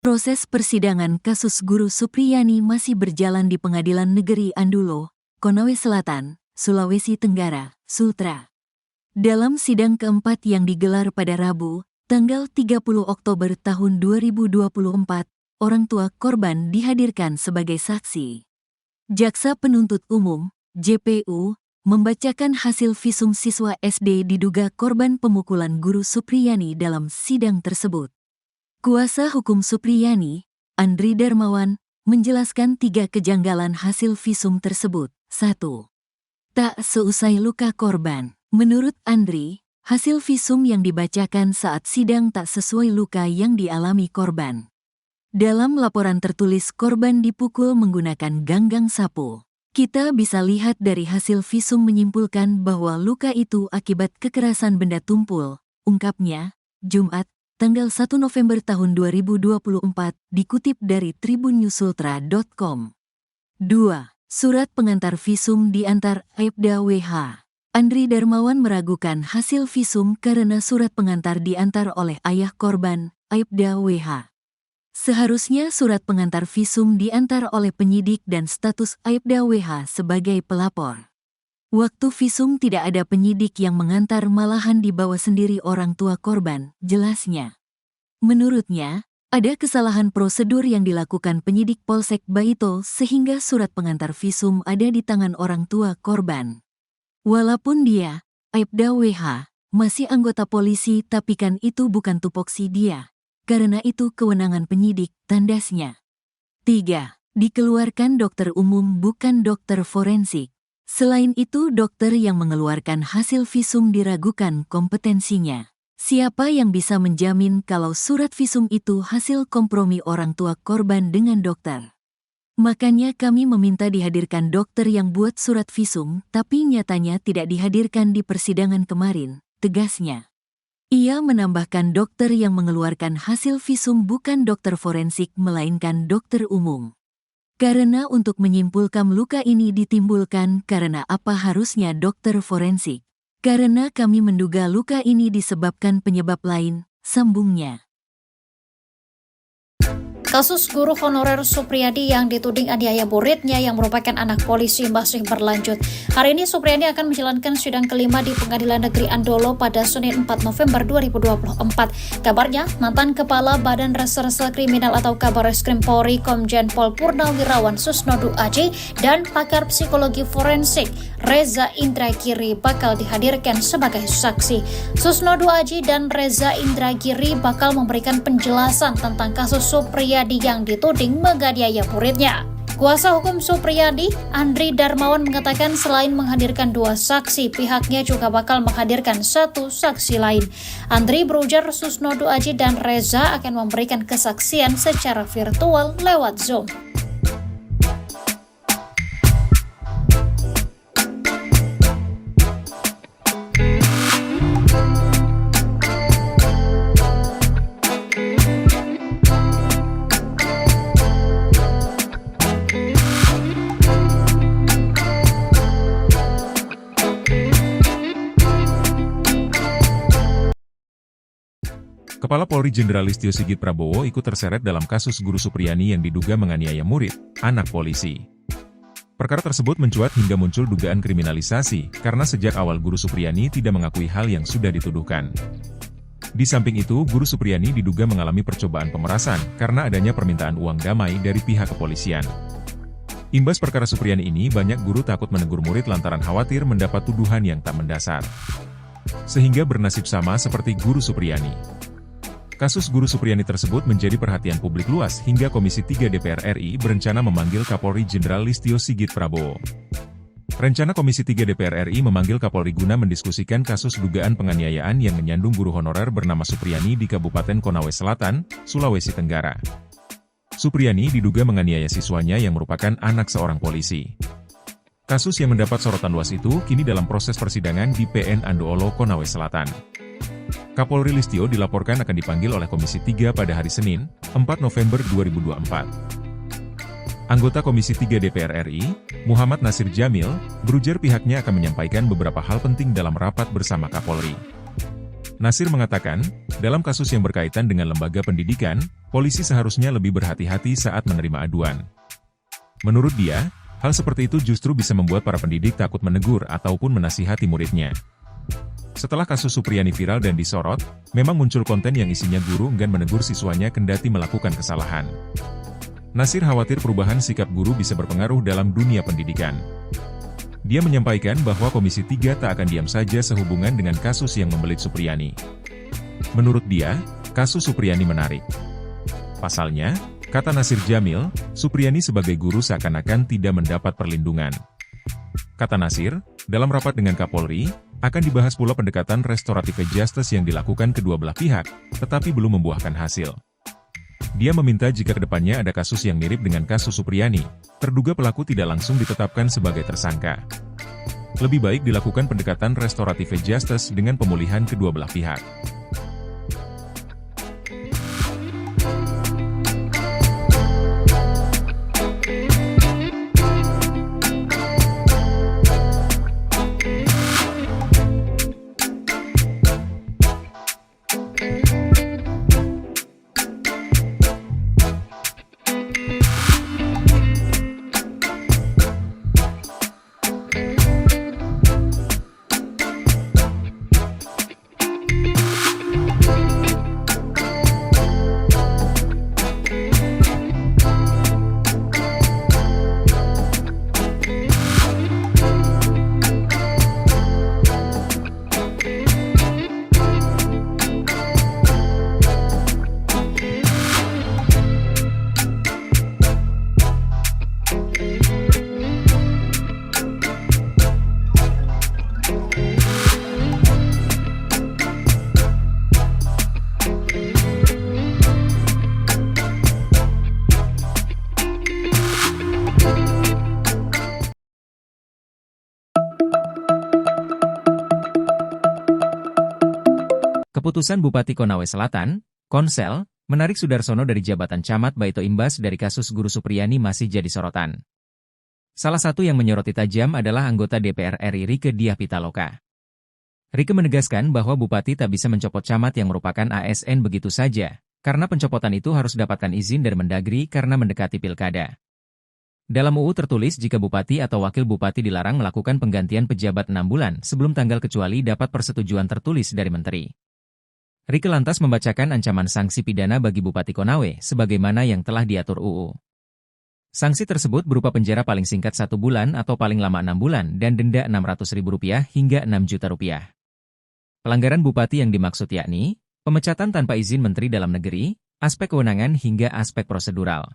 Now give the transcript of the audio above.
Proses persidangan kasus Guru Supriyani masih berjalan di Pengadilan Negeri Andulo, Konawe Selatan, Sulawesi Tenggara, Sultra. Dalam sidang keempat yang digelar pada Rabu, tanggal 30 Oktober tahun 2024, orang tua korban dihadirkan sebagai saksi. Jaksa Penuntut Umum, JPU, membacakan hasil visum siswa SD diduga korban pemukulan Guru Supriyani dalam sidang tersebut. Kuasa hukum Supriyani, Andri Darmawan, menjelaskan 3 kejanggalan hasil visum tersebut. 1. Tak seusai luka korban. Menurut Andri, hasil visum yang dibacakan saat sidang tak sesuai luka yang dialami korban. Dalam laporan tertulis korban dipukul menggunakan ganggang sapu. Kita bisa lihat dari hasil visum menyimpulkan bahwa luka itu akibat kekerasan benda tumpul, ungkapnya, Jumat, tanggal 1 November tahun 2024, dikutip dari tribunnews.sultra.com. 2. Surat pengantar visum diantar Aibda WH. Andri Darmawan meragukan hasil visum karena surat pengantar diantar oleh ayah korban, Aibda WH. Seharusnya surat pengantar visum diantar oleh penyidik dan status Aibda WH sebagai pelapor. Waktu visum tidak ada penyidik yang mengantar, malahan dibawa sendiri orang tua korban, jelasnya. Menurutnya, ada kesalahan prosedur yang dilakukan penyidik Polsek Baito sehingga surat pengantar visum ada di tangan orang tua korban. Walaupun dia, Aibda WH, masih anggota polisi tapi kan itu bukan tupoksi dia. Karena itu kewenangan penyidik, tandasnya. 3. Dikeluarkan dokter umum bukan dokter forensik. Selain itu dokter yang mengeluarkan hasil visum diragukan kompetensinya. Siapa yang bisa menjamin kalau surat visum itu hasil kompromi orang tua korban dengan dokter? Makanya kami meminta dihadirkan dokter yang buat surat visum, tapi nyatanya tidak dihadirkan di persidangan kemarin, tegasnya. Ia menambahkan dokter yang mengeluarkan hasil visum bukan dokter forensik melainkan dokter umum. Karena untuk menyimpulkan luka ini ditimbulkan karena apa harusnya dokter forensik? Karena kami menduga luka ini disebabkan penyebab lain, sambungnya. Kasus guru honorer Supriyadi yang dituding aniaya muridnya yang merupakan anak polisi masih berlanjut. Hari ini Supriyadi akan menjalankan sidang kelima di Pengadilan Negeri Andolo pada Senin 4 November 2024. Kabarnya, mantan Kepala Badan Reserse Kriminal atau Kabarreskrim Polri Komjen Pol Purnawirawan Susnodu Aji dan pakar psikologi forensik Reza Indragiri bakal dihadirkan sebagai saksi. Susnodu Aji dan Reza Indragiri bakal memberikan penjelasan tentang kasus Supriyadi yang dituding menganiaya muridnya. Kuasa hukum Supriyadi, Andri Darmawan, mengatakan selain menghadirkan 2 saksi, pihaknya juga bakal menghadirkan 1 saksi lain. Andri berujar Susnodu Aji dan Reza akan memberikan kesaksian secara virtual lewat Zoom. Kepala Polri Jenderal Listio Sigit Prabowo ikut terseret dalam kasus Guru Supriyani yang diduga menganiaya murid, anak polisi. Perkara tersebut mencuat hingga muncul dugaan kriminalisasi, karena sejak awal Guru Supriyani tidak mengakui hal yang sudah dituduhkan. Di samping itu, Guru Supriyani diduga mengalami percobaan pemerasan, karena adanya permintaan uang damai dari pihak kepolisian. Imbas perkara Supriyani ini, banyak guru takut menegur murid lantaran khawatir mendapat tuduhan yang tak mendasar. Sehingga bernasib sama seperti Guru Supriyani. Kasus Guru Supriyani tersebut menjadi perhatian publik luas hingga Komisi 3 DPR RI berencana memanggil Kapolri Jenderal Listio Sigit Prabowo. Rencana Komisi 3 DPR RI memanggil Kapolri guna mendiskusikan kasus dugaan penganiayaan yang menyandung guru honorer bernama Supriyani di Kabupaten Konawe Selatan, Sulawesi Tenggara. Supriyani diduga menganiaya siswanya yang merupakan anak seorang polisi. Kasus yang mendapat sorotan luas itu kini dalam proses persidangan di PN Andolo, Konawe Selatan. Kapolri Listio dilaporkan akan dipanggil oleh Komisi 3 pada hari Senin, 4 November 2024. Anggota Komisi 3 DPR RI, Muhammad Nasir Jamil, berujar pihaknya akan menyampaikan beberapa hal penting dalam rapat bersama Kapolri. Nasir mengatakan, dalam kasus yang berkaitan dengan lembaga pendidikan, polisi seharusnya lebih berhati-hati saat menerima aduan. Menurut dia, hal seperti itu justru bisa membuat para pendidik takut menegur ataupun menasihati muridnya. Setelah kasus Supriyani viral dan disorot, memang muncul konten yang isinya guru enggan menegur siswanya kendati melakukan kesalahan. Nasir khawatir perubahan sikap guru bisa berpengaruh dalam dunia pendidikan. Dia menyampaikan bahwa Komisi 3 tak akan diam saja sehubungan dengan kasus yang membelit Supriyani. Menurut dia, kasus Supriyani menarik. Pasalnya, kata Nasir Jamil, Supriyani sebagai guru seakan-akan tidak mendapat perlindungan. Kata Nasir, dalam rapat dengan Kapolri, akan dibahas pula pendekatan restoratif justice yang dilakukan kedua belah pihak, tetapi belum membuahkan hasil. Dia meminta jika kedepannya ada kasus yang mirip dengan kasus Supriyani, terduga pelaku tidak langsung ditetapkan sebagai tersangka. Lebih baik dilakukan pendekatan restoratif justice dengan pemulihan kedua belah pihak. Keputusan Bupati Konawe Selatan, Konsel, menarik Sudarsono dari jabatan camat Baito imbas dari kasus Guru Supriyani masih jadi sorotan. Salah satu yang menyoroti tajam adalah anggota DPR RI Rieke Diah Pitaloka. Rieke menegaskan bahwa Bupati tak bisa mencopot camat yang merupakan ASN begitu saja, karena pencopotan itu harus dapatkan izin dari Mendagri karena mendekati pilkada. Dalam UU tertulis jika Bupati atau Wakil Bupati dilarang melakukan penggantian pejabat 6 bulan sebelum tanggal kecuali dapat persetujuan tertulis dari Menteri. Rieke lantas membacakan ancaman sanksi pidana bagi Bupati Konawe sebagaimana yang telah diatur UU. Sanksi tersebut berupa penjara paling singkat 1 bulan atau paling lama 6 bulan dan denda Rp600.000 hingga Rp6 juta. Pelanggaran Bupati yang dimaksud yakni, pemecatan tanpa izin Menteri Dalam Negeri, aspek kewenangan hingga aspek prosedural.